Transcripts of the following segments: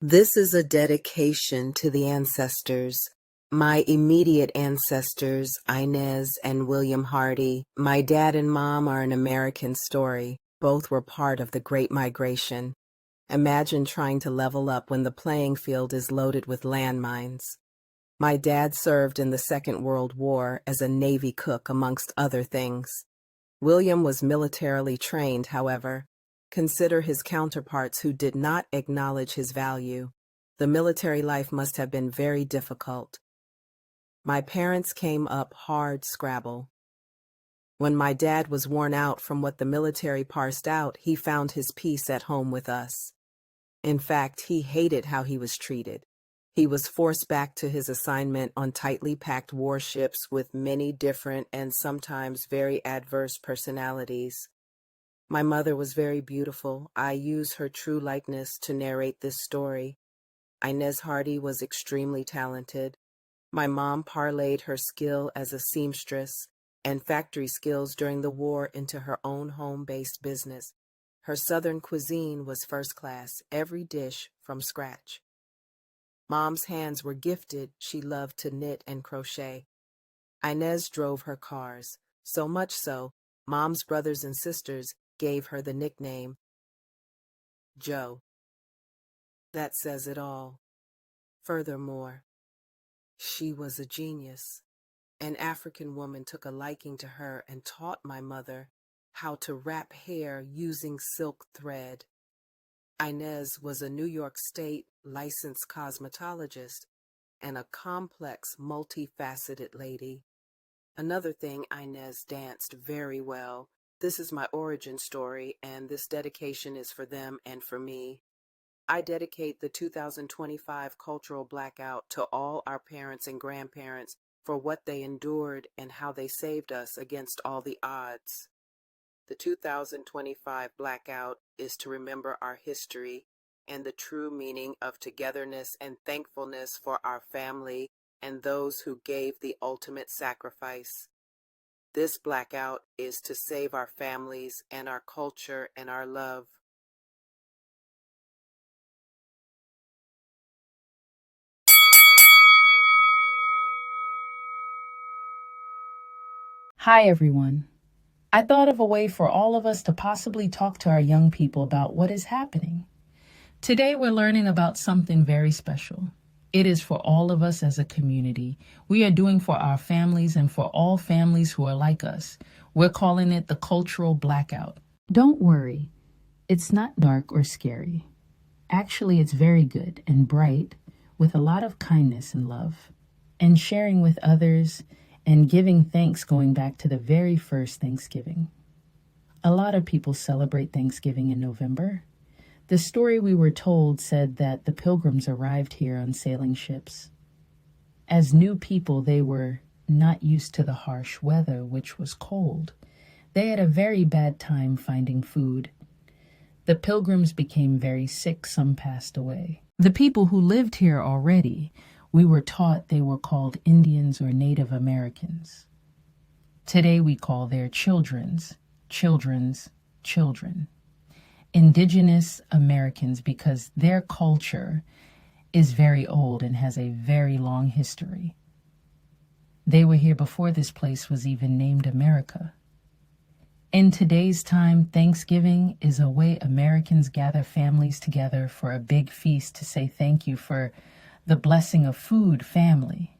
This is a dedication to the ancestors. My immediate ancestors, Inez and William Hardy. My dad and mom are an American story. Both were part of the Great Migration. Imagine trying to level up when the playing field is loaded with landmines. My dad served in the Second World War as a Navy cook, amongst other things. William was militarily trained, however. Consider his counterparts who did not acknowledge his value. The military life must have been very difficult. My parents came up hard Scrabble. When my dad was worn out from what the military parsed out, he found his peace at home with us. In fact, he hated how he was treated. He was forced back to his assignment on tightly packed warships with many different and sometimes very adverse personalities. My mother was very beautiful. I use her true likeness to narrate this story. Inez Hardy was extremely talented. My mom parlayed her skill as a seamstress and factory skills during the war into her own home-based business. Her Southern cuisine was first class, every dish from scratch. Mom's hands were gifted. She loved to knit and crochet. Inez drove her cars, so much so, Mom's brothers and sisters gave her the nickname Joe. That says it all. Furthermore, she was a genius. An African woman took a liking to her and taught my mother how to wrap hair using silk thread. Inez was a New York State licensed cosmetologist and a complex, multifaceted lady. Another thing, Inez danced very well. This is my origin story, and this dedication is for them and for me. I dedicate the 2025 cultural blackout to all our parents and grandparents for what they endured and how they saved us against all the odds. The 2025 blackout is to remember our history and the true meaning of togetherness and thankfulness for our family and those who gave the ultimate sacrifice. This blackout is to save our families and our culture and our love. Hi, everyone. I thought of a way for all of us to possibly talk to our young people about what is happening. Today, we're learning about something very special. It is for all of us as a community. We are doing for our families and for all families who are like us. We're calling it the cultural blackout. Don't worry. It's not dark or scary. Actually, it's very good and bright with a lot of kindness and love and sharing with others and giving thanks going back to the very first Thanksgiving. A lot of people celebrate Thanksgiving in November. The story we were told said that the Pilgrims arrived here on sailing ships. As new people, they were not used to the harsh weather, which was cold. They had a very bad time finding food. The Pilgrims became very sick, some passed away. The people who lived here already, we were taught they were called Indians or Native Americans. Today we call their children's children. Indigenous Americans, because their culture is very old and has a very long history. They were here before this place was even named America. In today's time, Thanksgiving is a way Americans gather families together for a big feast to say thank you for the blessing of food, family.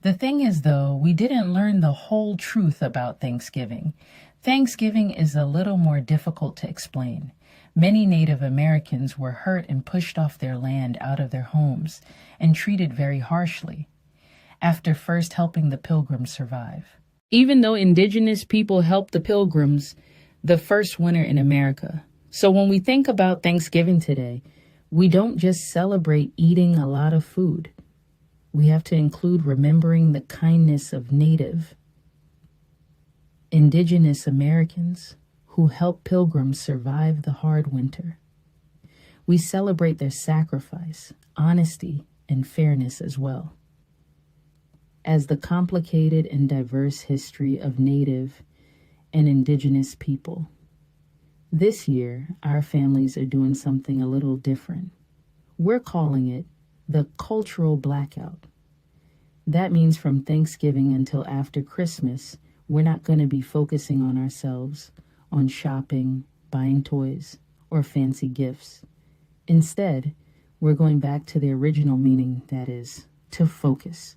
The thing is, though, we didn't learn the whole truth about Thanksgiving. Thanksgiving is a little more difficult to explain. Many Native Americans were hurt and pushed off their land out of their homes and treated very harshly after first helping the Pilgrims survive. Even though indigenous people helped the Pilgrims, the first winter in America. So when we think about Thanksgiving today, we don't just celebrate eating a lot of food. We have to include remembering the kindness of Native, indigenous Americans who helped Pilgrims survive the hard winter. We celebrate their sacrifice, honesty, and fairness as well. As the complicated and diverse history of Native and indigenous people. This year, our families are doing something a little different. We're calling it the cultural blackout. That means from Thanksgiving until after Christmas, we're not going to be focusing on ourselves, on shopping, buying toys, or fancy gifts. Instead, we're going back to the original meaning, that is, to focus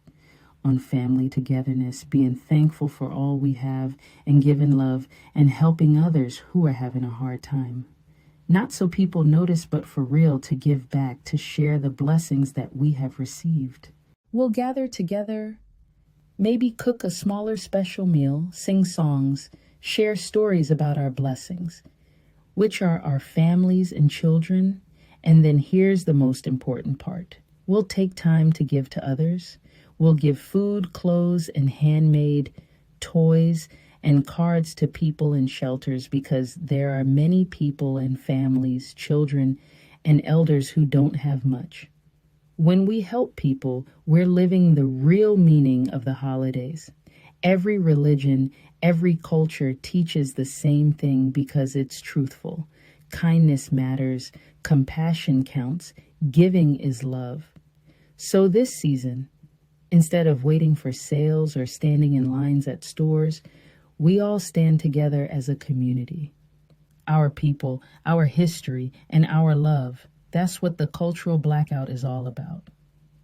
on family togetherness, being thankful for all we have and giving love and helping others who are having a hard time. Not so people notice, but for real, to give back, to share the blessings that we have received. We'll gather together, maybe cook a smaller special meal, sing songs, share stories about our blessings, which are our families and children. And then here's the most important part. We'll take time to give to others. We'll give food, clothes, and handmade toys and cards to people in shelters, because there are many people and families, children, and elders who don't have much. When we help people, we're living the real meaning of the holidays. Every religion, every culture teaches the same thing because it's truthful. Kindness matters, compassion counts, giving is love. So this season, instead of waiting for sales or standing in lines at stores, we all stand together as a community. Our people, our history, and our love. That's what the cultural blackout is all about.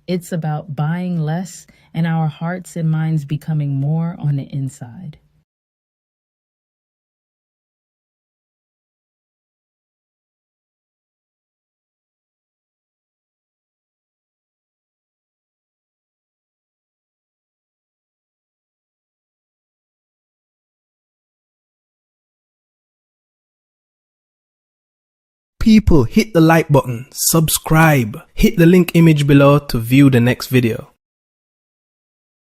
It's about buying less and our hearts and minds becoming more on the inside. People, hit the like button, subscribe, hit the link image below to view the next video.